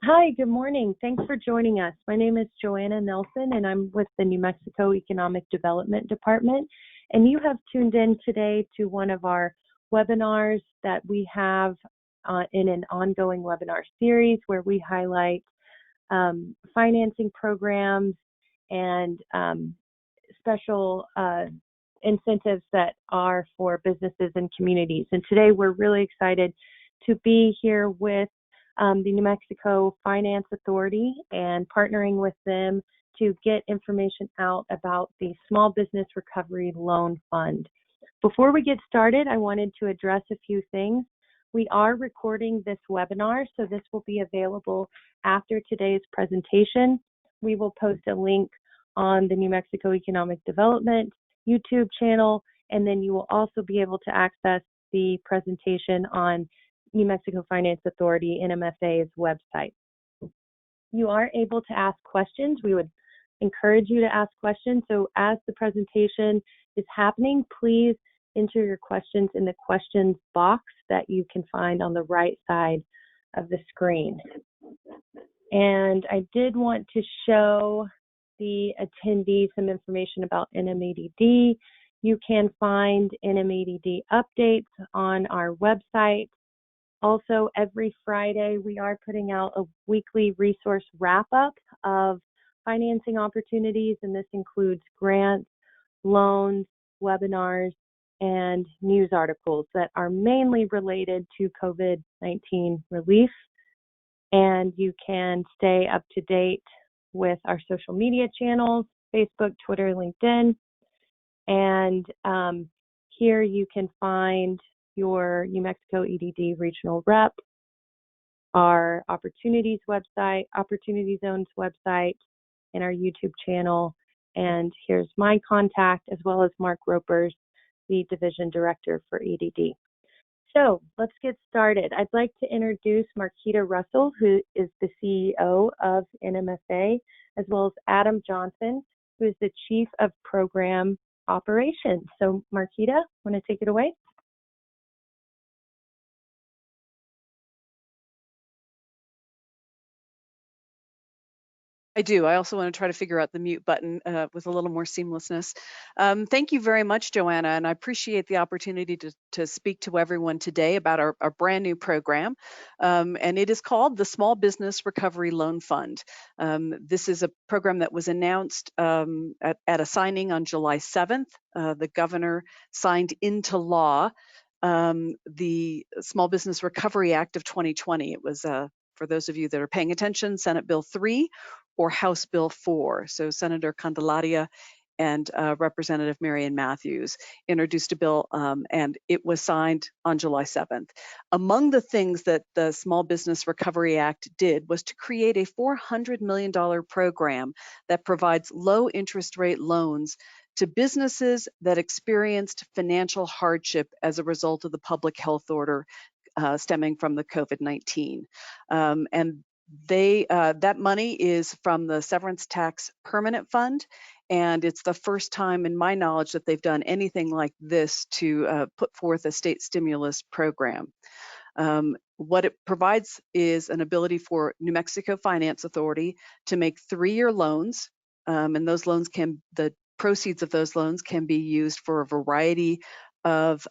Hi, good morning. Thanks for joining us. My name is Joanna Nelson, and I'm with the New Mexico Economic Development Department. And you have tuned in today to one of our webinars that we have in an ongoing webinar series where we highlight financing programs and special incentives that are for businesses and communities. And today we're really excited to be here with the New Mexico Finance Authority and partnering with them to get information out about the Small Business Recovery Loan Fund. Before we get started, I wanted to address a few things. We are recording this webinar, so this will be available after today's presentation. We will post a link on the New Mexico Economic Development YouTube channel, and then you will also be able to access the presentation on New Mexico Finance Authority, NMFA's website. You are able to ask questions. We would encourage you to ask questions. So as the presentation is happening, please enter your questions in the questions box that you can find on the right side of the screen. And I did want to show the attendees some information about NMADD. You can find NMADD updates on our website. Also, every Friday, we are putting out a weekly resource wrap-up of financing opportunities, and this includes grants, loans, webinars, and news articles that are mainly related to COVID-19 relief. And you can stay up to date with our social media channels, Facebook, Twitter, LinkedIn. And here you can find your New Mexico EDD regional rep, our opportunities website, Opportunity Zones website, and our YouTube channel. And here's my contact, as well as Mark Roper's, the division director for EDD. So let's get started. I'd like to introduce Marquita Russell, who is the CEO of NMFA, as well as Adam Johnson, who is the Chief of Program Operations. So Marquita, want to take it away? I do. I also want to try to figure out the mute button with a little more seamlessness. Thank you very much, Joanna, and I appreciate the opportunity to speak to everyone today about our brand new program, and it is called the Small Business Recovery Loan Fund. This is a program that was announced at a signing on July 7th. The governor signed into law the Small Business Recovery Act of 2020. It was, for those of you that are paying attention, Senate Bill 3 or House Bill 4. So Senator Candelaria and Representative Marion Matthews introduced a bill, and it was signed on July 7th. Among the things that the Small Business Recovery Act did was to create a $400 million program that provides low interest rate loans to businesses that experienced financial hardship as a result of the public health order stemming from the COVID-19. And that money is from the Severance Tax Permanent Fund, and it's the first time in my knowledge that they've done anything like this to put forth a state stimulus program. What it provides is an ability for New Mexico Finance Authority to make 3-year loans, and those loans the proceeds of those loans can be used for a variety of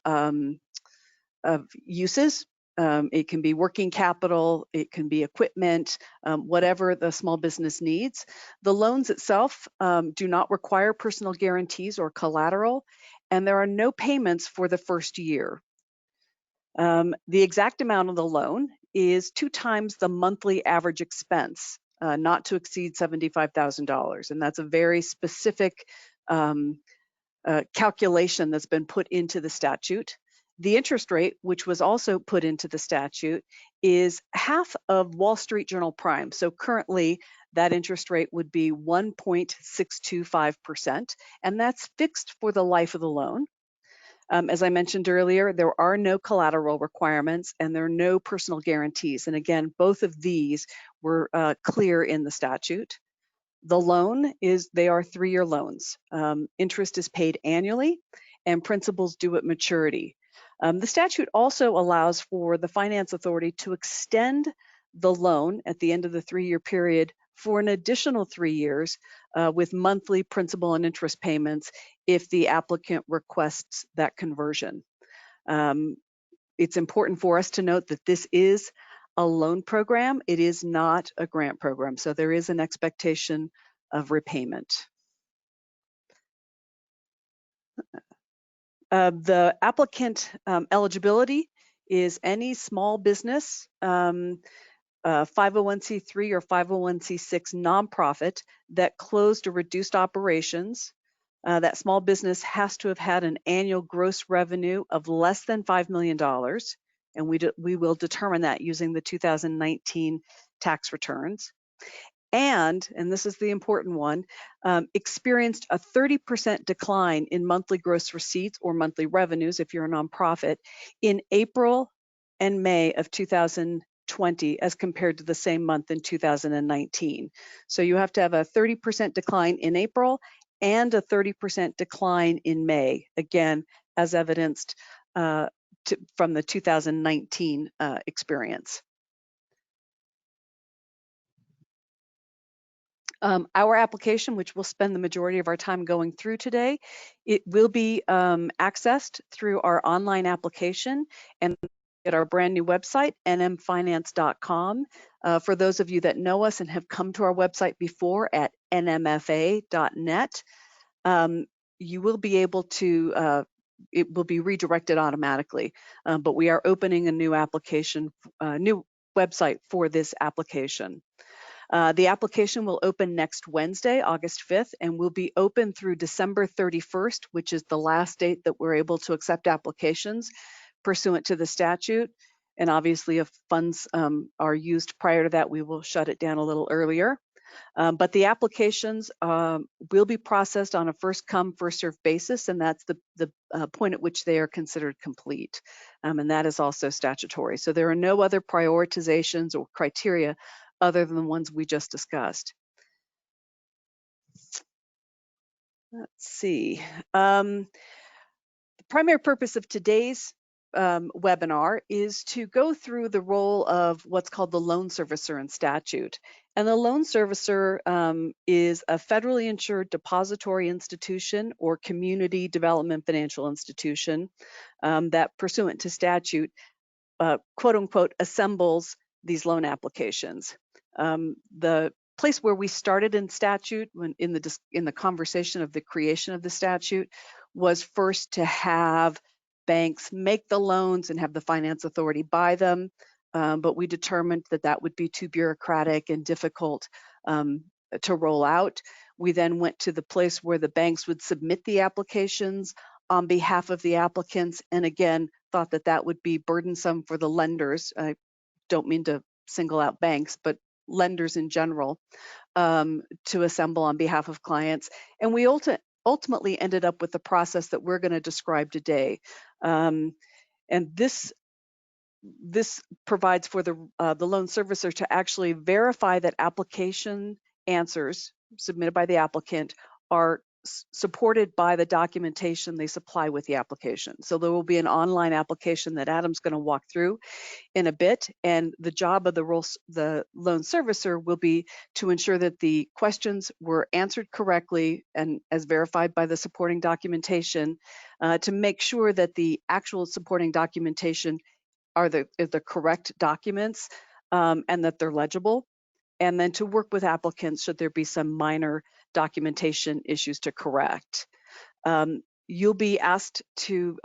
uses. It can be working capital, it can be equipment, whatever the small business needs. The loans itself do not require personal guarantees or collateral, and there are no payments for the first year. The exact amount of the loan is 2 times the monthly average expense, not to exceed $75,000. And that's a very specific calculation that's been put into the statute. The interest rate, which was also put into the statute, is half of Wall Street Journal Prime. So currently, that interest rate would be 1.625%, and that's fixed for the life of the loan. As I mentioned earlier, there are no collateral requirements and there are no personal guarantees. And again, both of these were clear in the statute. The loan they are 3-year loans. Interest is paid annually and principal's due at maturity. The statute also allows for the Finance Authority to extend the loan at the end of the 3-year period for an additional 3 years with monthly principal and interest payments if the applicant requests that conversion. It's important for us to note that this is a loan program. It is not a grant program, so there is an expectation of repayment. The applicant eligibility is any small business, 501c3 or 501c6 nonprofit that closed or reduced operations. That small business has to have had an annual gross revenue of less than $5 million, and we will determine that using the 2019 tax returns. And this is the important one, experienced a 30% decline in monthly gross receipts or monthly revenues if you're a nonprofit in April and May of 2020 as compared to the same month in 2019. So you have to have a 30% decline in April and a 30% decline in May, again, as evidenced from the 2019 experience. Our application, which we'll spend the majority of our time going through today, it will be accessed through our online application and at our brand new website, nmfinance.com. For those of you that know us and have come to our website before at nmfa.net, you will be able to, it will be redirected automatically, but we are opening a new application, new website for this application. The application will open next Wednesday, August 5th, and will be open through December 31st, which is the last date that we're able to accept applications pursuant to the statute. And obviously, if funds are used prior to that, we will shut it down a little earlier. But the applications will be processed on a first come, first served basis, and that's the point at which they are considered complete. And that is also statutory. So there are no other prioritizations or criteria other than the ones we just discussed. Let's see. The primary purpose of today's webinar is to go through the role of what's called the loan servicer in statute. And the loan servicer is a federally insured depository institution or community development financial institution that, pursuant to statute, quote unquote, assembles these loan applications. The place where we started in statute, when in the conversation of the creation of the statute, was first to have banks make the loans and have the finance authority buy them, but we determined that that would be too bureaucratic and difficult to roll out. We then went to the place where the banks would submit the applications on behalf of the applicants, and again, thought that that would be burdensome for the lenders. I don't mean to single out banks, but lenders in general, to assemble on behalf of clients. And we ultimately ended up with the process that we're going to describe today. And this provides for the loan servicer to actually verify that application answers submitted by the applicant are supported by the documentation they supply with the application. So there will be an online application that Adam's going to walk through in a bit, and the job of the loan servicer will be to ensure that the questions were answered correctly and as verified by the supporting documentation, to make sure that the actual supporting documentation are the correct documents and that they're legible, and then to work with applicants should there be some minor documentation issues to correct. You'll be asked to,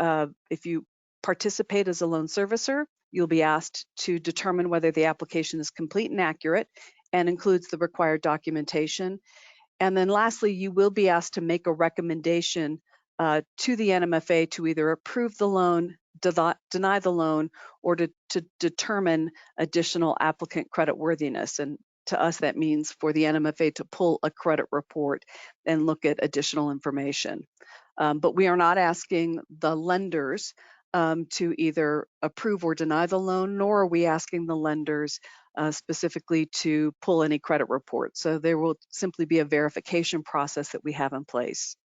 if you participate as a loan servicer, you'll be asked to determine whether the application is complete and accurate and includes the required documentation. And then lastly, you will be asked to make a recommendation to the NMFA to either approve the loan, deny the loan, or to determine additional applicant creditworthiness. And to us, that means for the NMFA to pull a credit report and look at additional information. But we are not asking the lenders to either approve or deny the loan, nor are we asking the lenders specifically to pull any credit report. So there will simply be a verification process that we have in place.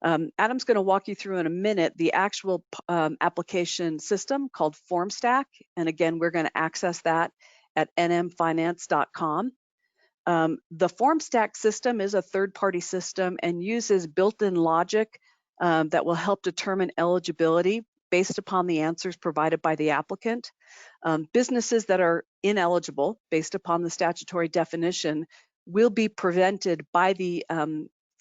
Adam's going to walk you through in a minute the actual application system called FormStack. And again, we're going to access that at nmfinance.com. The FormStack system is a third-party system and uses built-in logic that will help determine eligibility based upon the answers provided by the applicant. Businesses that are ineligible based upon the statutory definition will be prevented by the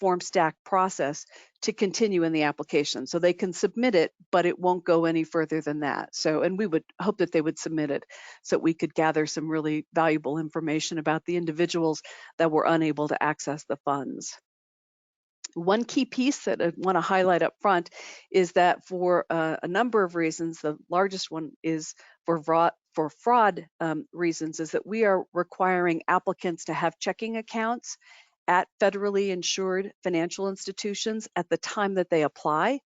FormStack process to continue in the application. So they can submit it, but it won't go any further than that. So, and we would hope that they would submit it so that we could gather some really valuable information about the individuals that were unable to access the funds. One key piece that I want to highlight up front is that for a number of reasons, the largest one is for fraud reasons, is that we are requiring applicants to have checking accounts at federally insured financial institutions at the time that they apply.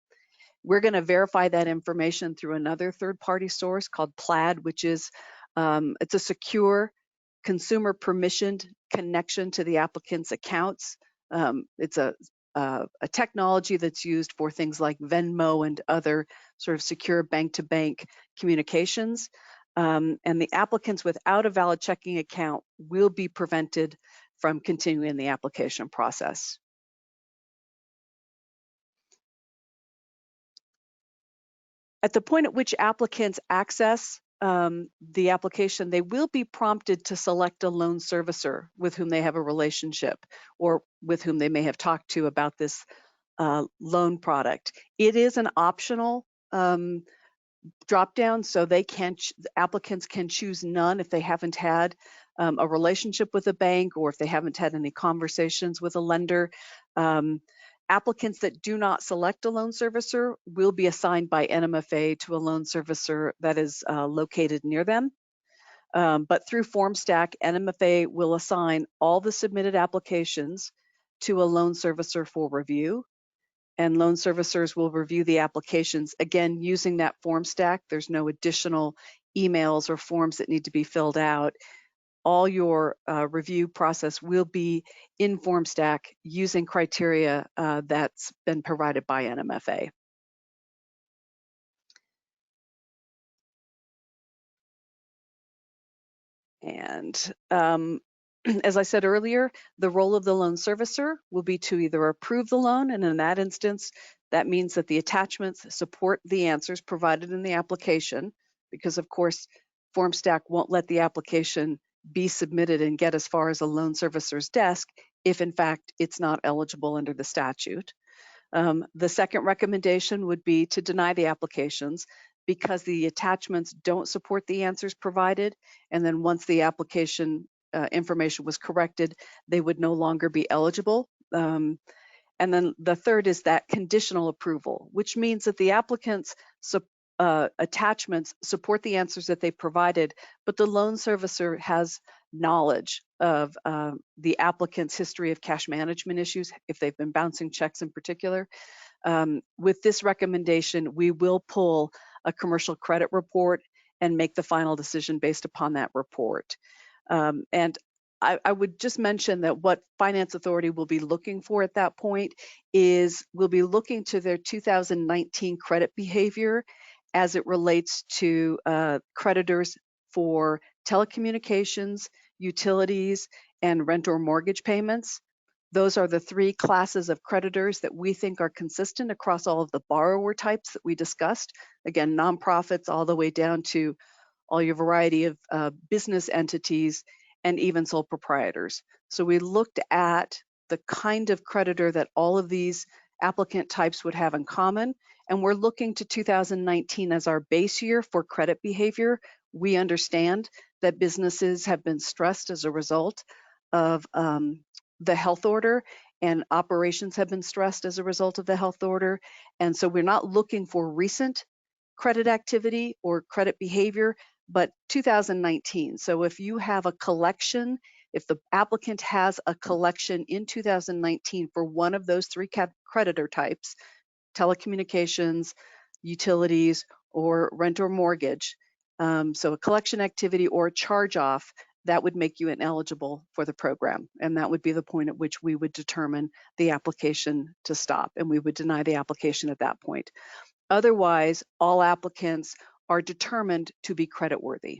We're going to verify that information through another third-party source called Plaid, which is it's a secure consumer permissioned connection to the applicant's accounts. It's a technology that's used for things like Venmo and other sort of secure bank-to-bank communications. And the applicants without a valid checking account will be prevented from continuing the application process. At the point at which applicants access the application, they will be prompted to select a loan servicer with whom they have a relationship or with whom they may have talked to about this loan product. It is an optional drop down, so they can applicants can choose none if they haven't had a relationship with a bank or if they haven't had any conversations with a lender. Applicants that do not select a loan servicer will be assigned by NMFA to a loan servicer that is located near them. But through FormStack, NMFA will assign all the submitted applications to a loan servicer for review. And loan servicers will review the applications, again, using that FormStack. There's no additional emails or forms that need to be filled out. All your review process will be in FormStack using criteria that's been provided by NMFA. And as I said earlier, the role of the loan servicer will be to either approve the loan, and in that instance, that means that the attachments support the answers provided in the application, because of course, FormStack won't let the application be submitted and get as far as a loan servicer's desk if in fact it's not eligible under the statute. The second recommendation would be to deny the applications because the attachments don't support the answers provided, and then once the application information was corrected, they would no longer be eligible. And then the third is that conditional approval, which means that the applicants' attachments support the answers that they provided, but the loan servicer has knowledge of the applicant's history of cash management issues, if they've been bouncing checks in particular. With this recommendation, we will pull a commercial credit report and make the final decision based upon that report. And I would just mention that what Finance Authority will be looking for at that point is we'll be looking to their 2019 credit behavior as it relates to creditors for telecommunications, utilities, and rent or mortgage payments. Those are the three classes of creditors that we think are consistent across all of the borrower types that we discussed. Again, nonprofits all the way down to all your variety of business entities and even sole proprietors. So we looked at the kind of creditor that all of these applicant types would have in common, and we're looking to 2019 as our base year for credit behavior. We understand that businesses have been stressed as a result of the health order, and operations have been stressed as a result of the health order. And so we're not looking for recent credit activity or credit behavior, but 2019. So if you have a collection, if the applicant has a collection in 2019 for one of those three creditor types, telecommunications, utilities, or rent or mortgage, so a collection activity or a charge off, that would make you ineligible for the program. And that would be the point at which we would determine the application to stop, and we would deny the application at that point. Otherwise, all applicants are determined to be creditworthy.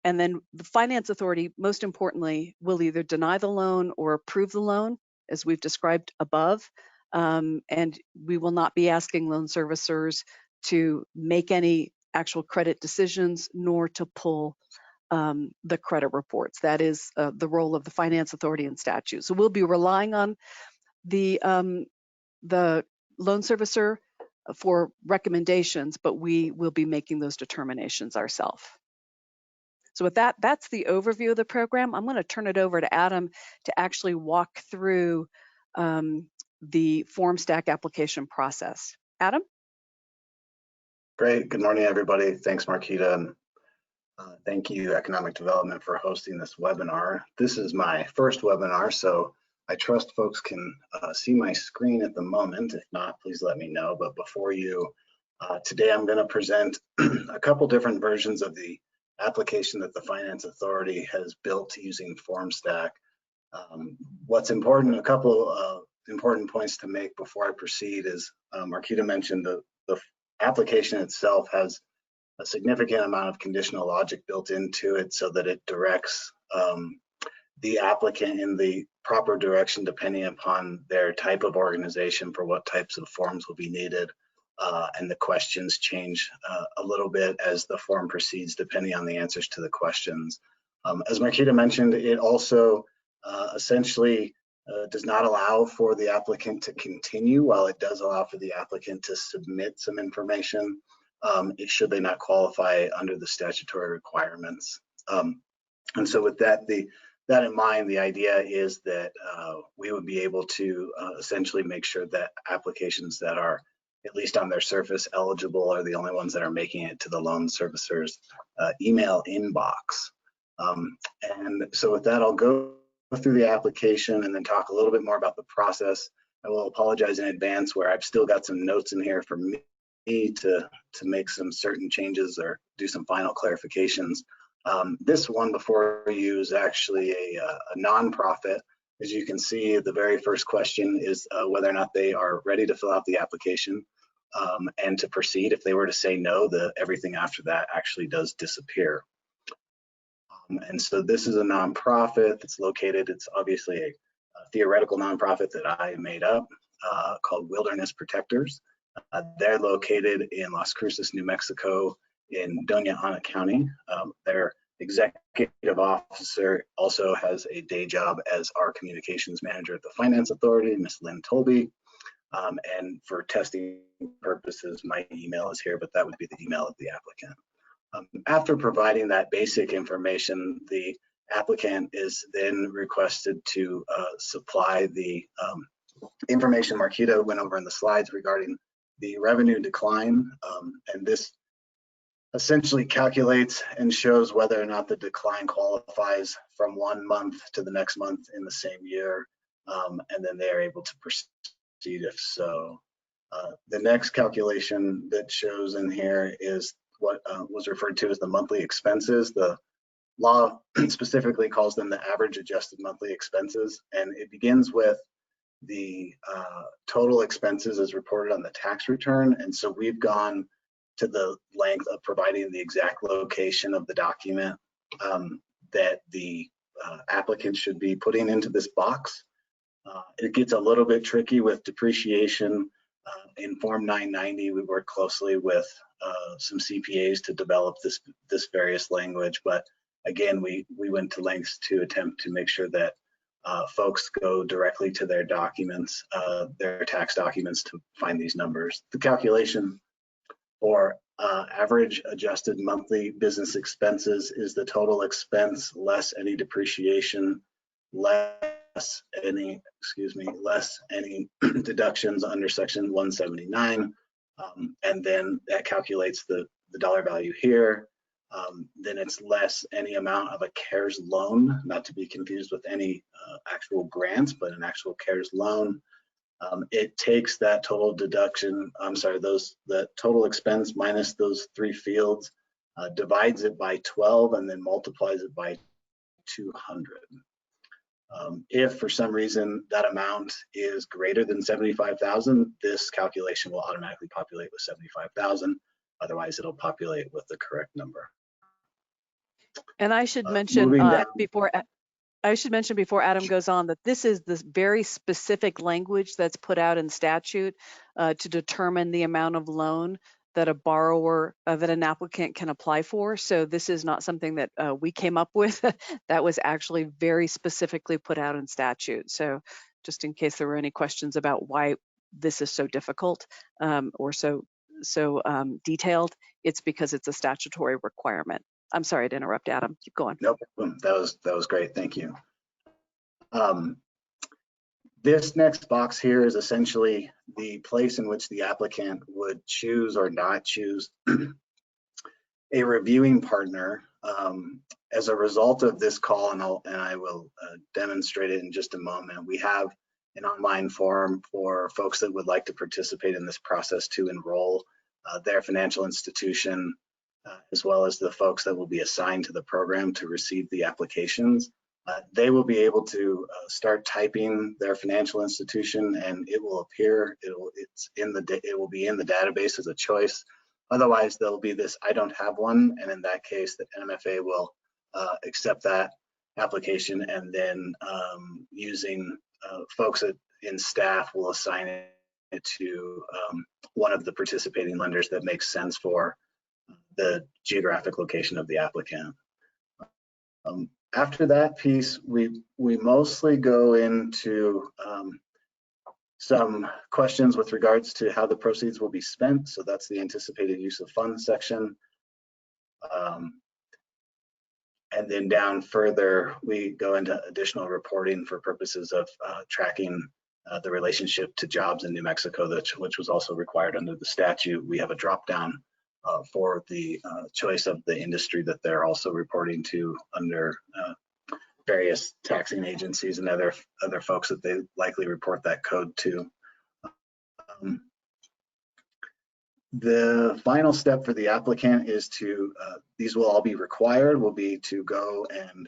And then the finance authority, most importantly, will either deny the loan or approve the loan, as we've described above. And we will not be asking loan servicers to make any actual credit decisions nor to pull the credit reports. That is the role of the finance authority in statute. So we'll be relying on the loan servicer for recommendations, but we will be making those determinations ourselves. So with that, that's the overview of the program. I'm going to turn it over to Adam to actually walk through the FormStack application process. Adam? Great. Good morning, everybody. Thanks, Marquita. And thank you, Economic Development, for hosting this webinar. This is my first webinar, so I trust folks can see my screen at the moment. If not, please let me know. But before you, today I'm going to present a couple different versions of the application that the Finance Authority has built using FormStack. What's important, a couple of important points to make before I proceed is, Marquita mentioned the application itself has a significant amount of conditional logic built into it so that it directs the applicant in the proper direction depending upon their type of organization for what types of forms will be needed. And the questions change a little bit as the form proceeds depending on the answers to the questions. As Marquita mentioned, it also essentially does not allow for the applicant to continue, while it does allow for the applicant to submit some information should they not qualify under the statutory requirements. And so with that in mind, the idea is that we would be able to essentially make sure that applications that are, at least on their surface, eligible are the only ones that are making it to the loan servicer's email inbox. And so with that, I'll go through the application and then talk a little bit more about the process. I will apologize in advance where I've still got some notes in here for me to make some certain changes or do some final clarifications. This one before you is actually a nonprofit. As you can see, the very first question is whether or not they are ready to fill out the application and to proceed. If they were to say no, everything after that actually does disappear. And so this is a nonprofit that's located, it's obviously a theoretical nonprofit that I made up called Wilderness Protectors. They're located in Las Cruces, New Mexico, in Doña Ana County. Their executive officer also has a day job as our communications manager at the Finance Authority, Ms. Lynn Tolby. And for testing purposes, my email is here, but that would be the email of the applicant. After providing that basic information, the applicant is then requested to supply the information Marquita went over in the slides regarding the revenue decline, and this essentially calculates and shows whether or not the decline qualifies from 1 month to the next month in the same year, and then they are able to proceed if so. The next calculation that shows in here is what was referred to as the monthly expenses. The law specifically calls them the average adjusted monthly expenses, and it begins with the total expenses as reported on the tax return. And so we've gone to the length of providing the exact location of the document that the applicant should be putting into this box. It gets a little bit tricky with depreciation. In Form 990, we work closely with some CPAs to develop this various language, but again, we went to lengths to attempt to make sure that folks go directly to their documents, their tax documents, to find these numbers. The calculation for average adjusted monthly business expenses is the total expense less any depreciation, less any deductions under Section 179, and then that calculates the dollar value here. Then it's less any amount of a CARES loan, not to be confused with any actual grants, but an actual CARES loan. It takes that total deduction, the total expense minus those 3 fields, divides it by 12, and then multiplies it by 200. If for some reason that amount is greater than 75,000, this calculation will automatically populate with 75,000. Otherwise, it'll populate with the correct number. And I should mention before Adam goes on that this is this very specific language that's put out in statute to determine the amount of loan that a borrower, that an applicant can apply for. So this is not something that we came up with. That was actually very specifically put out in statute. So just in case there were any questions about why this is so difficult or so detailed, it's because it's a statutory requirement. I'm sorry to interrupt, Adam. Keep going. No problem. That was great. Thank you. This next box here is essentially the place in which the applicant would choose or not choose a reviewing partner. As a result of this call, and I will demonstrate it in just a moment, we have an online form for folks that would like to participate in this process to enroll their financial institution, as well as the folks that will be assigned to the program to receive the applications. They will be able to start typing their financial institution, and it will appear. It will be in the database as a choice. Otherwise, there'll be this "I don't have one," and in that case, the NMFA will accept that application, and then using folks in staff will assign it to one of the participating lenders that makes sense for the geographic location of the applicant. After that piece, we mostly go into some questions with regards to how the proceeds will be spent. So that's the anticipated use of funds section. And then down further, we go into additional reporting for purposes of tracking the relationship to jobs in New Mexico, which was also required under the statute. We have a drop down for the choice of the industry that they're also reporting to under various taxing agencies and other folks that they likely report that code to. The final step for the applicant is to, these will all be required, will be to go and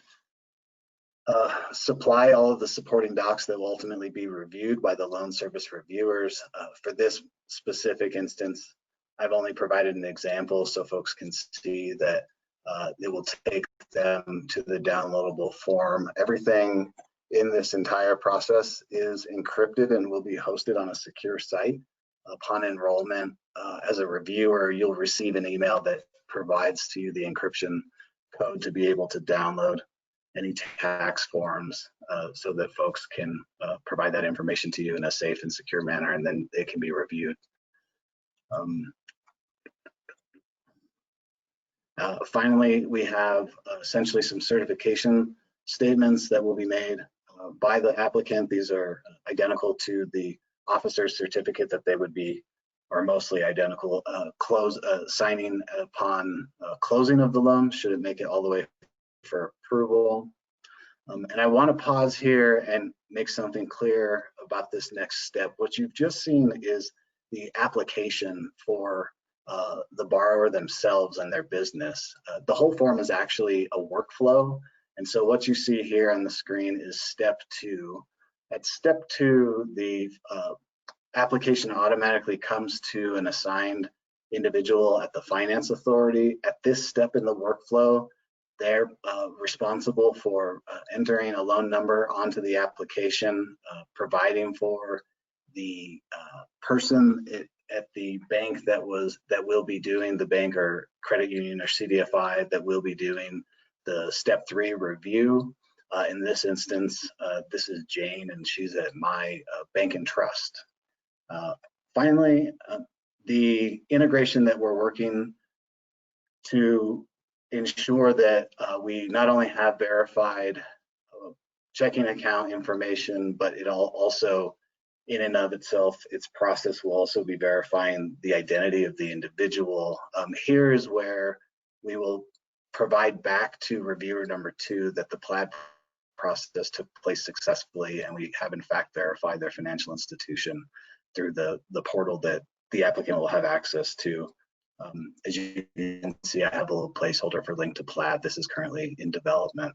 supply all of the supporting docs that will ultimately be reviewed by the loan service reviewers. For this specific instance, I've only provided an example so folks can see that it will take them to the downloadable form. Everything in this entire process is encrypted and will be hosted on a secure site. Upon enrollment, as a reviewer, you'll receive an email that provides to you the encryption code to be able to download any tax forms so that folks can provide that information to you in a safe and secure manner, and then it can be reviewed. Finally, we have essentially some certification statements that will be made by the applicant. These are identical to the officer's certificate that they would be, or mostly identical, signing upon closing of the loan, should it make it all the way for approval. And I want to pause here and make something clear about this next step. What you've just seen is the application for the borrower themselves and their business. The whole form is actually a workflow. And so what you see here on the screen is step 2. At step 2, the application automatically comes to an assigned individual at the finance authority. At this step in the workflow, they're responsible for entering a loan number onto the application, providing for the person at the bank that will be doing, the bank or credit union or CDFI that will be doing the step 3 review. In this instance, this is Jane, and she's at My Bank and Trust. Finally, the integration that we're working to ensure that we not only have verified checking account information, but it also, in and of itself, its process will also be verifying the identity of the individual. Here is where we will provide back to reviewer number 2 that the PLAD process took place successfully, and we have in fact verified their financial institution through the portal that the applicant will have access to. As you can see, I have a little placeholder for link to PLAD. This is currently in development.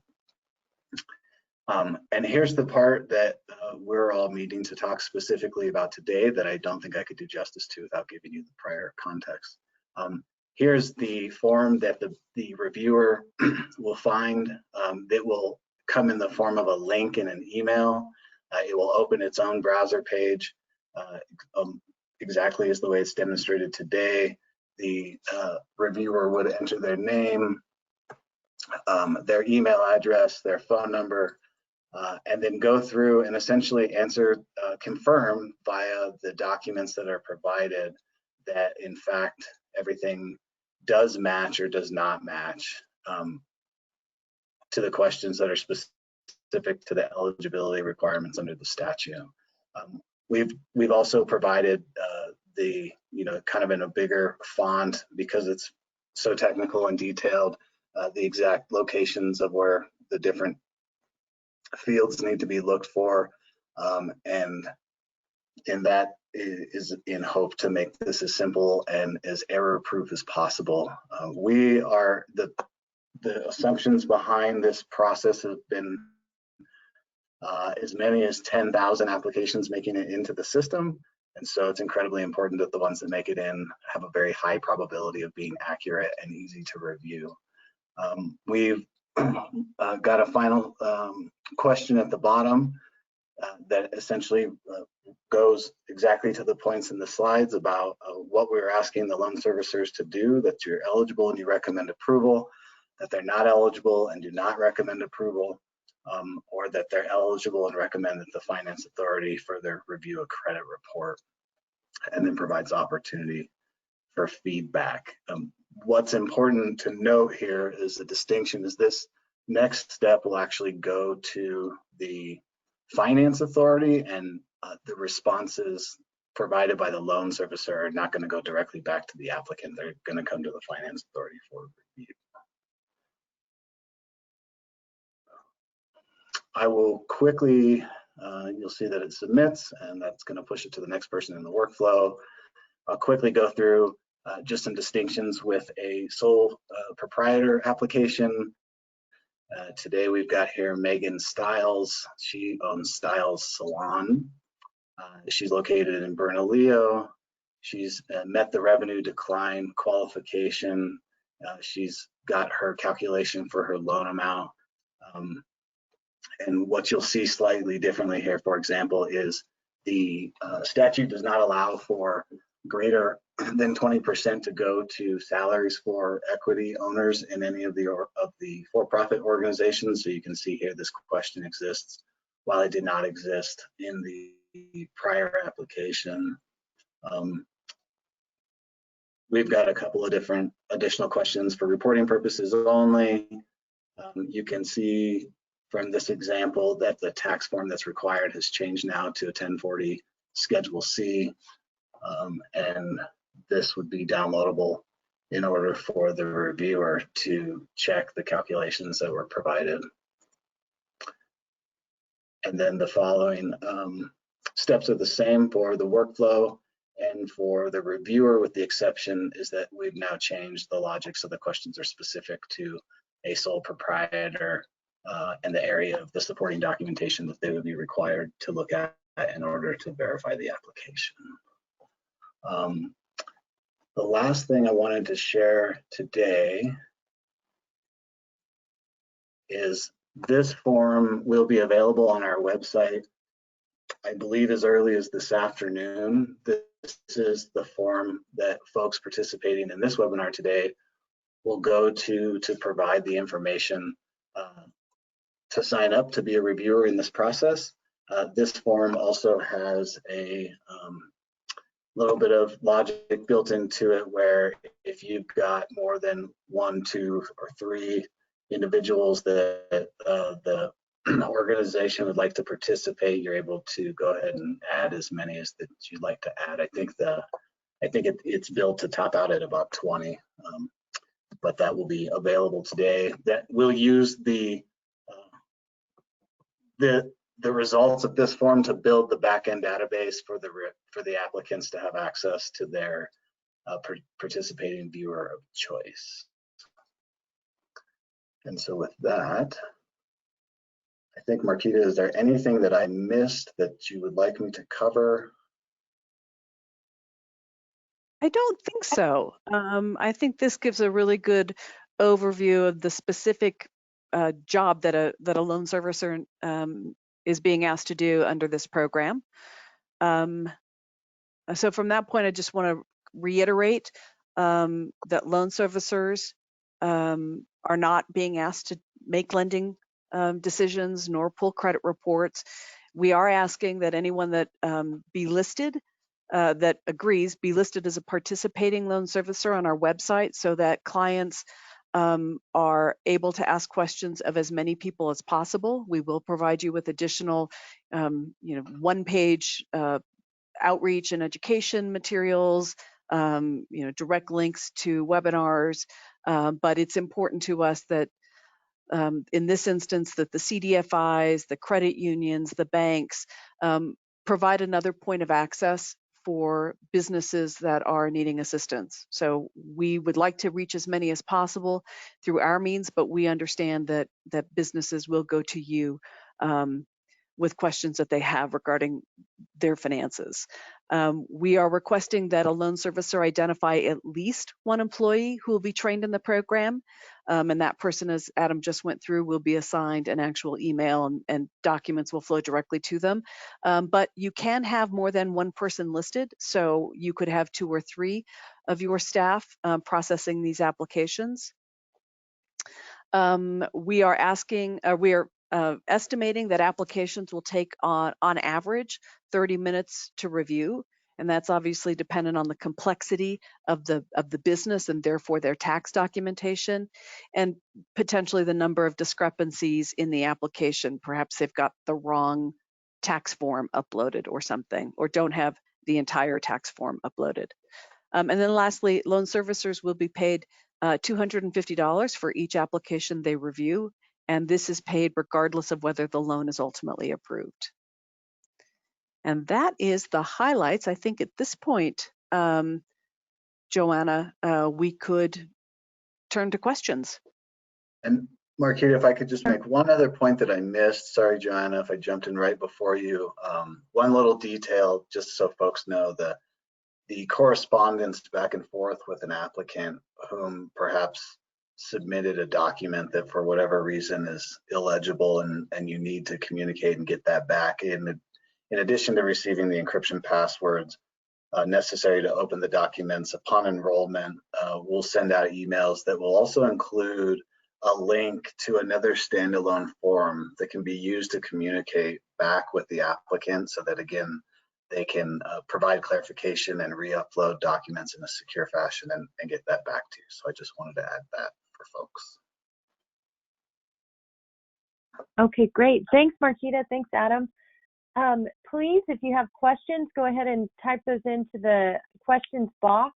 And here's the part that we're all meeting to talk specifically about today that I don't think I could do justice to without giving you the prior context. here's the form that the reviewer will find that will come in the form of a link in an email. It will open its own browser page exactly as the way it's demonstrated today. The reviewer would enter their name, their email address, their phone number, and then go through and essentially confirm via the documents that are provided that in fact everything does match or does not match to the questions that are specific to the eligibility requirements under the statute. We've also provided the, kind of in a bigger font, because it's so technical and detailed, the exact locations of where the different fields need to be looked for, and that is in hope to make this as simple and as error-proof as possible. The assumptions behind this process have been as many as 10,000 applications making it into the system. And so it's incredibly important that the ones that make it in have a very high probability of being accurate and easy to review. We've got a final question at the bottom that essentially goes exactly to the points in the slides about what we're asking the loan servicers to do, that you're eligible and you recommend approval, that they're not eligible and do not recommend approval, or that they're eligible and recommend that the finance authority further review a credit report, and then provides opportunity for feedback. What's important to note here is the distinction is this next step will actually go to the finance authority, and the responses provided by the loan servicer are not going to go directly back to the applicant. They're going to come to the finance authority for review. I will quickly, you'll see that it submits, and that's going to push it to the next person in the workflow. I'll quickly go through just some distinctions with a sole proprietor application. Today we've got here Megan Stiles. She owns Stiles Salon. She's located in Bernalillo. She's met the revenue decline qualification. She's got her calculation for her loan amount. And what you'll see slightly differently here, for example, is the statute does not allow for greater than 20% to go to salaries for equity owners in any of the for-profit organizations. So you can see here this question exists while it did not exist in the prior application. We've got a couple of different additional questions for reporting purposes only. You can see from this example that the tax form that's required has changed now to a 1040 Schedule C, and this would be downloadable in order for the reviewer to check the calculations that were provided. And then the following steps are the same for the workflow and for the reviewer, with the exception is that we've now changed the logic so the questions are specific to a sole proprietor and the area of the supporting documentation that they would be required to look at in order to verify the application. The last thing I wanted to share today is this form will be available on our website, I believe as early as this afternoon. This is the form that folks participating in this webinar today will go to provide the information to sign up to be a reviewer in this process. This form also has a little bit of logic built into it, where if you've got more than 1, 2, or 3 individuals that the organization would like to participate, you're able to go ahead and add as many as that you'd like to add. I think it's built to top out at about 20, but that will be available today. That will use the results of this form to build the backend database for the applicants to have access to their participating viewer of choice. And so with that, I think, Marquita, is there anything that I missed that you would like me to cover? I don't think so. I think this gives a really good overview of the specific job that a loan servicer is being asked to do under this program. So from that point, I just want to reiterate that loan servicers are not being asked to make lending decisions nor pull credit reports. We are asking that anyone that be listed, that agrees, be listed as a participating loan servicer on our website so that clients are able to ask questions of as many people as possible. We will provide you with additional, one-page outreach and education materials, direct links to webinars. But it's important to us that in this instance that the CDFIs, the credit unions, the banks provide another point of access for businesses that are needing assistance. So we would like to reach as many as possible through our means, but we understand that businesses will go to you with questions that they have regarding their finances. We are requesting that a loan servicer identify at least one employee who will be trained in the program. And that person, as Adam just went through, will be assigned an actual email and documents will flow directly to them. But you can have more than one person listed. So you could have 2 or 3 of your staff processing these applications. We are estimating that applications will take on average 30 minutes to review, and that's obviously dependent on the complexity of the business and therefore their tax documentation and potentially the number of discrepancies in the application. Perhaps they've got the wrong tax form uploaded or something, or don't have the entire tax form uploaded. And then lastly, loan servicers will be paid $250 for each application they review, and this is paid regardless of whether the loan is ultimately approved. And that is the highlights. I think at this point, Joanna, we could turn to questions. And Marquita, if I could just make one other point that I missed. Sorry, Joanna, if I jumped in right before you. One little detail, just so folks know, the correspondence back and forth with an applicant whom perhaps submitted a document that for whatever reason is illegible and you need to communicate and get that back. In addition to receiving the encryption passwords necessary to open the documents upon enrollment, we'll send out emails that will also include a link to another standalone form that can be used to communicate back with the applicant so that, again, they can provide clarification and re-upload documents in a secure fashion and get that back to you. So I just wanted to add that for folks. Okay, great. Thanks, Marquita. Thanks, Adam. Please, if you have questions, go ahead and type those into the questions box.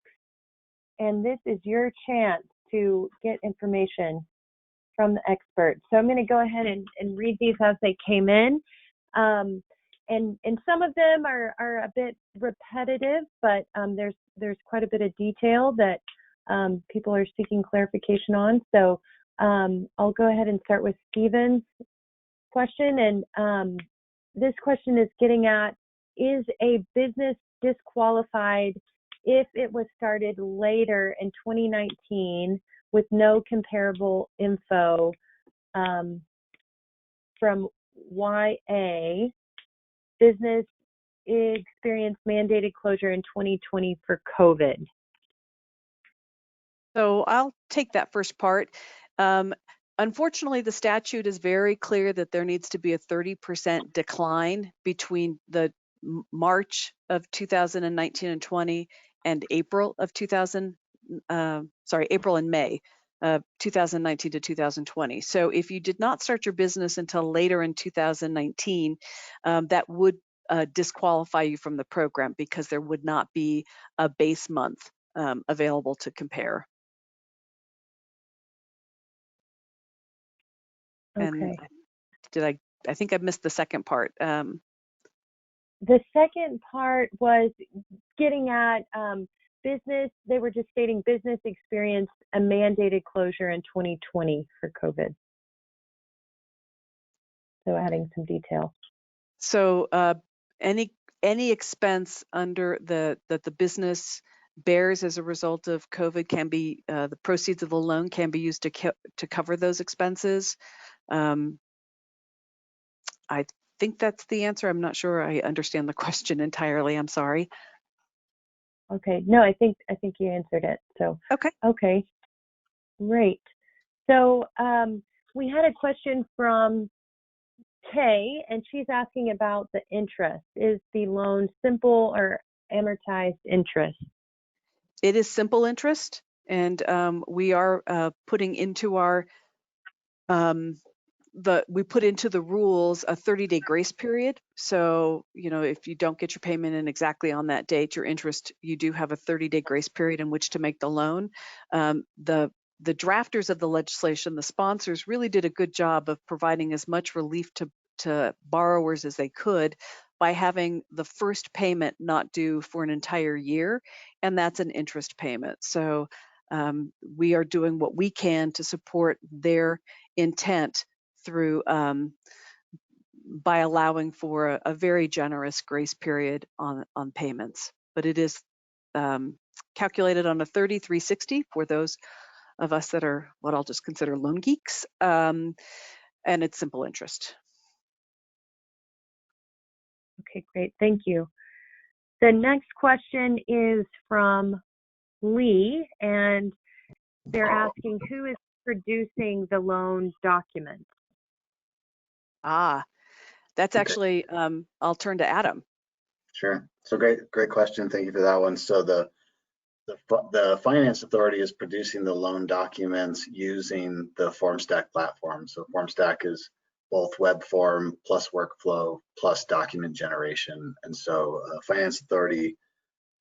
And this is your chance to get information from the experts. So I'm going to go ahead and read these as they came in. And some of them are a bit repetitive, but there's quite a bit of detail that people are seeking clarification on. So I'll go ahead and start with Stephen's question. And this question is getting at, is a business disqualified if it was started later in 2019 with no comparable info from YA? Business experienced mandated closure in 2020 for COVID. So I'll take that first part. Unfortunately, the statute is very clear that there needs to be a 30% decline between the March of 2019 and 20 and April and May 2019 to 2020. So if you did not start your business until later in 2019, that would disqualify you from the program because there would not be a base month available to compare. Okay. And I think I missed the second part. The second part was getting at business. They were just stating business experienced a mandated closure in 2020 for COVID. So adding some detail. So any expense under that the business bears as a result of COVID can be, the proceeds of the loan can be used to cover those expenses. I think that's the answer. I'm not sure I understand the question entirely. I'm sorry. Okay. No, I think you answered it. So Okay. okay, great. So we had a question from Kay, and she's asking about the interest. Is the loan simple or amortized interest? It is simple interest, and we are putting into our we put into the rules a 30-day grace period. So, you know, if you don't get your payment in exactly on that date, your interest, you do have a 30-day grace period in which to make the loan. The drafters of the legislation, the sponsors, really did a good job of providing as much relief to borrowers as they could by having the first payment not due for an entire year, and that's an interest payment. So we are doing what we can to support their intent through by allowing for a very generous grace period on payments. But it is calculated on a 30/360 for those of us that are what I'll just consider loan geeks, and it's simple interest. Okay, great. Thank you. The next question is from Lee, and they're asking who is producing the loan documents. That's actually, I'll turn to Adam. Sure. So great question. Thank you for that one. So the Finance Authority is producing the loan documents using the FormStack platform. So FormStack is both web form plus workflow plus document generation. And so Finance Authority,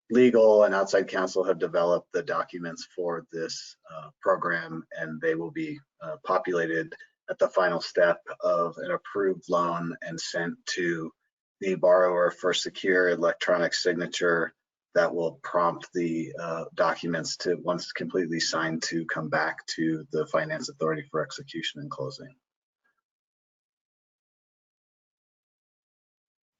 legal and outside counsel have developed the documents for this program, and they will be populated at the final step of an approved loan and sent to the borrower for secure electronic signature that will prompt the documents to, once completely signed, to come back to the Finance Authority for execution and closing.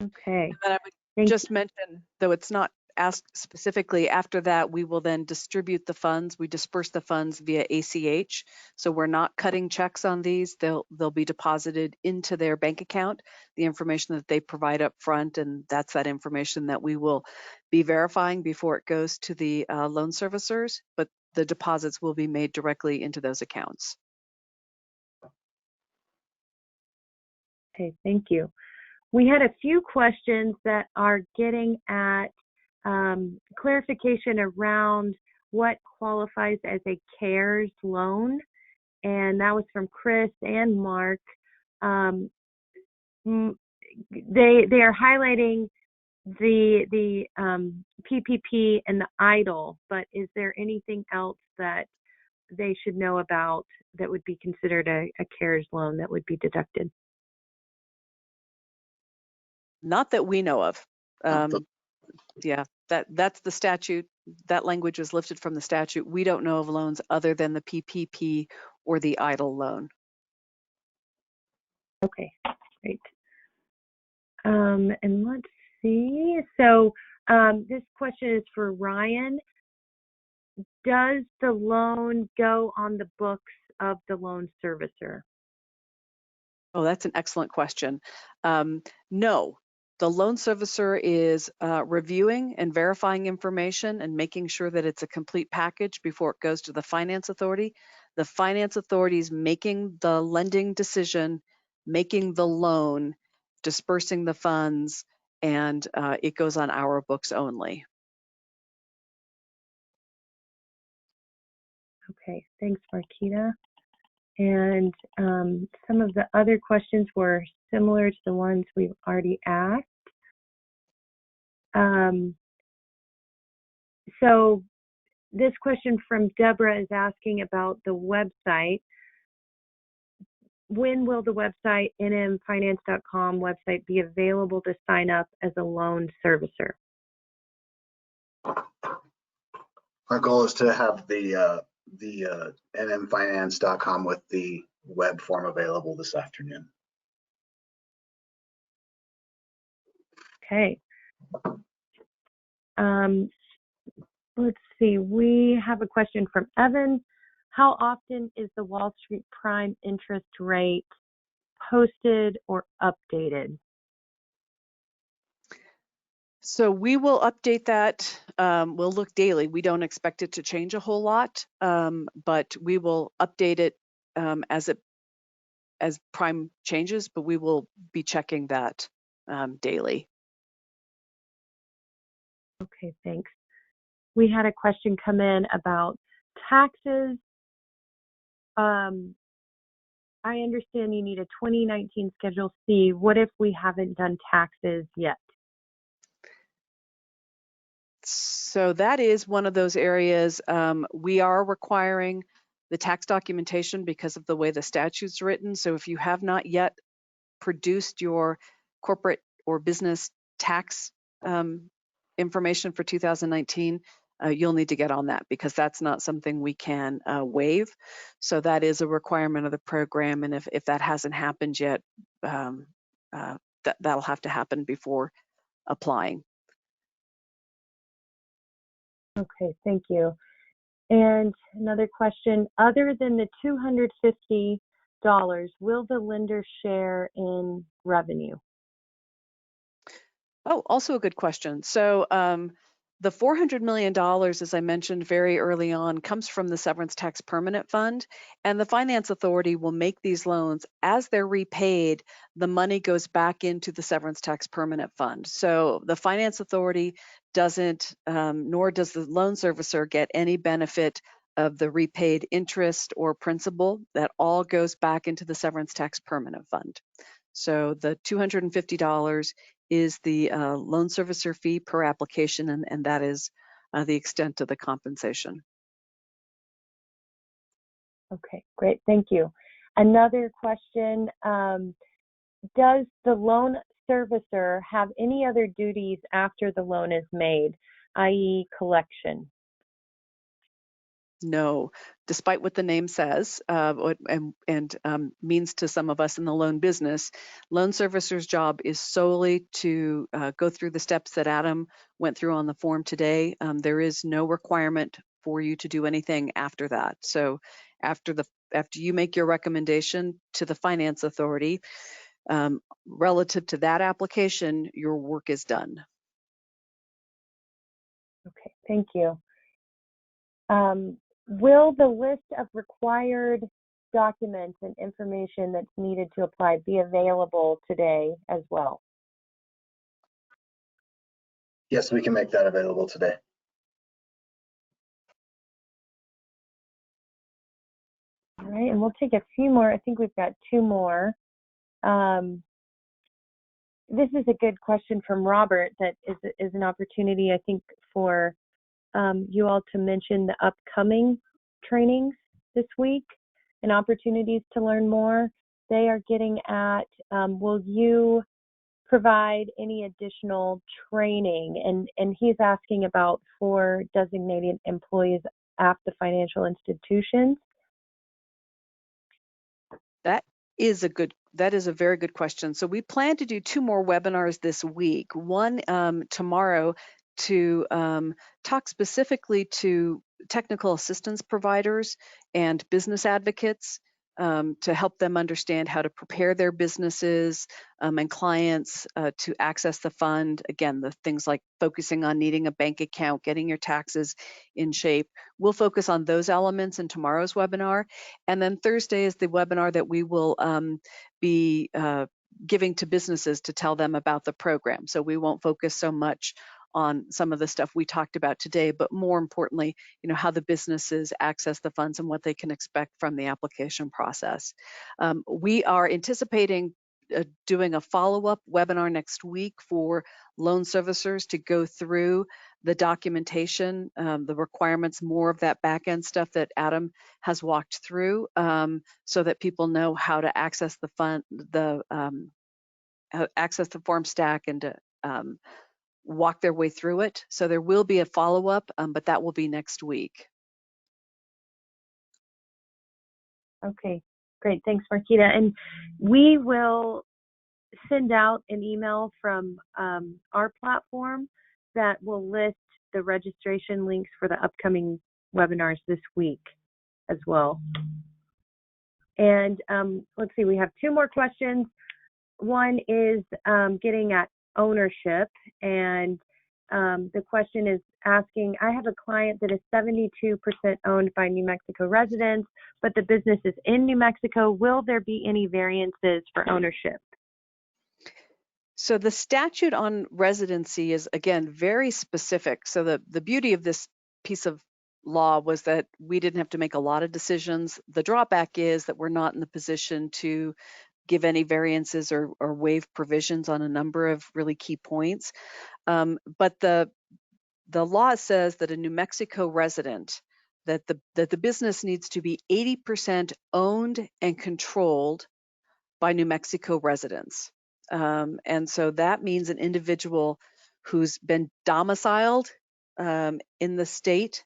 Okay. And I would just mention, though it's not asked specifically, after that we will then distribute the funds. We disperse the funds via ACH, so we're not cutting checks on these. They'll be deposited into their bank account, the information that they provide up front, and that's that information that we will be verifying before it goes to the loan servicers, but the deposits will be made directly into those accounts. Okay, thank you. We had a few questions that are getting at clarification around what qualifies as a CARES loan, and that was from Chris and Mark. They are highlighting the PPP and the EIDL, but is there anything else that they should know about that would be considered a CARES loan that would be deducted? Not that we know of. Yeah, that's the statute. That language is lifted from the statute. We don't know of loans other than the PPP or the EIDL loan. Okay, great. And let's see. So this question is for Ryan. Does the loan go on the books of the loan servicer? Oh, that's an excellent question. No. The loan servicer is reviewing and verifying information and making sure that it's a complete package before it goes to the Finance Authority. The Finance Authority is making the lending decision, making the loan, dispersing the funds, and it goes on our books only. Okay, thanks, Marquita. And some of the other questions were similar to the ones we've already asked. So this question from Deborah is asking about the website. When will the website, nmfinance.com website, be available to sign up as a loan servicer? Our goal is to have the nmfinance.com with the web form available this afternoon. Okay. Let's see, we have a question from Evan. How often is the Wall Street Prime interest rate posted or updated? So we will update that. We'll look daily. We don't expect it to change a whole lot, but we will update it as Prime changes, but we will be checking that daily. Okay, thanks. We had a question come in about taxes. I understand you need a 2019 Schedule C. What if we haven't done taxes yet? So that is one of those areas we are requiring the tax documentation because of the way the statute's written. So if you have not yet produced your corporate or business tax information for 2019, you'll need to get on that because that's not something we can waive. So that is a requirement of the program. And if that hasn't happened yet, that'll have to happen before applying. Okay, thank you. And another question, other than the $250, will the lender share in revenue? Oh, also a good question. So the $400 million, as I mentioned very early on, comes from the Severance Tax Permanent Fund, and the Finance Authority will make these loans. As they're repaid, the money goes back into the Severance Tax Permanent Fund. So the Finance Authority doesn't, nor does the loan servicer get any benefit of the repaid interest or principal. That all goes back into the Severance Tax Permanent Fund. So the $250 is the loan servicer fee per application, and that is the extent of the compensation. Okay, great, thank you. Another question, does the loan servicer have any other duties after the loan is made, i.e. collection? No, despite what the name says and means to some of us in the loan business, loan servicer's job is solely to go through the steps that Adam went through on the form today. There is no requirement for you to do anything after that. So after you make your recommendation to the Finance Authority, relative to that application, your work is done. Okay, thank you. Will the list of required documents and information that's needed to apply be available today as well? Yes, we can make that available today. All right, and we'll take a few more. I think we've got two more. This is a good question from Robert that is an opportunity, I think, for you all to mention the upcoming trainings this week and opportunities to learn more. They are getting at, will you provide any additional training? And he's asking about for designated employees at the financial institutions. That is a very good question. So we plan to do 2 more webinars this week. One tomorrow to talk specifically to technical assistance providers and business advocates to help them understand how to prepare their businesses and clients to access the fund. Again, the things like focusing on needing a bank account, getting your taxes in shape. We'll focus on those elements in tomorrow's webinar. And then Thursday is the webinar that we will be giving to businesses to tell them about the program. So we won't focus so much on some of the stuff we talked about today, but more importantly, how the businesses access the funds and what they can expect from the application process. We are anticipating doing a follow-up webinar next week for loan servicers to go through the documentation, the requirements, more of that back-end stuff that Adam has walked through, so that people know how to access the fund, access the form stack, and to walk their way through it. So there will be a follow-up, but that will be next week. Okay, great. Thanks, Marquita. And we will send out an email from our platform that will list the registration links for the upcoming webinars this week as well. And let's see, we have 2 more questions. One is getting at ownership, and the question is asking, I have a client that is 72% owned by New Mexico residents, but the business is in New Mexico. Will there be any variances for ownership? So the statute on residency is, again, very specific. So the beauty of this piece of law was that we didn't have to make a lot of decisions. The drawback is that we're not in the position to give any variances or waive provisions on a number of really key points. But the law says that a New Mexico resident, that the business needs to be 80% owned and controlled by New Mexico residents. And so that means an individual who's been domiciled in the state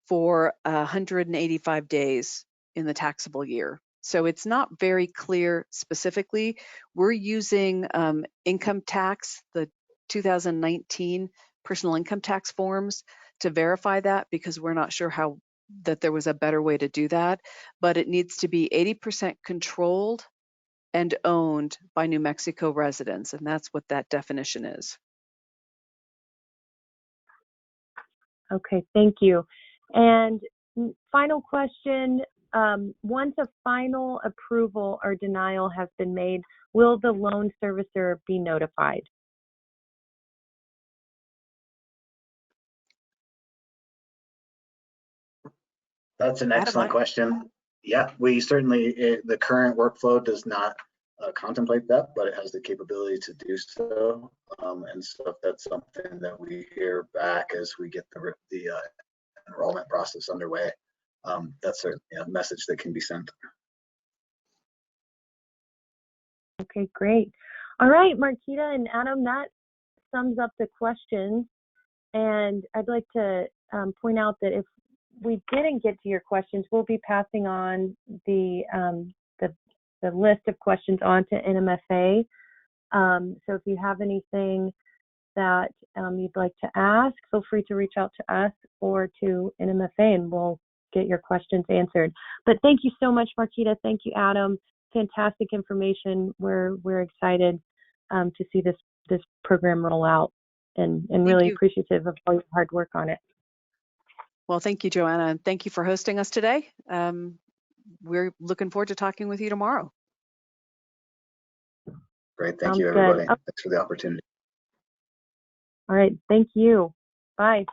for 185 days in the taxable year. So it's not very clear specifically. We're using income tax, the 2019 personal income tax forms to verify that, because we're not sure that there was a better way to do that. But it needs to be 80% controlled and owned by New Mexico residents, and that's what that definition is. Okay, thank you. And final question, once a final approval or denial has been made, will the loan servicer be notified? That's an excellent question. Yeah, we certainly, the current workflow does not contemplate that, but it has the capability to do so. And so if that's something that we hear back as we get the enrollment process underway, that's a message that can be sent. Okay, great. All right, Marquita and Adam, that sums up the questions. And I'd like to point out that if we didn't get to your questions, we'll be passing on the list of questions on to NMFA. So if you have anything that you'd like to ask, feel free to reach out to us or to NMFA, and we'll get your questions answered. But thank you so much, Marquita. Thank you, Adam. Fantastic information. We're excited to see this program roll out, and really appreciative of all your hard work on it. Well, thank you, Joanna, and thank you for hosting us today. We're looking forward to talking with you tomorrow. Great. Thank you, everybody. Thanks for the opportunity. All right. Thank you. Bye.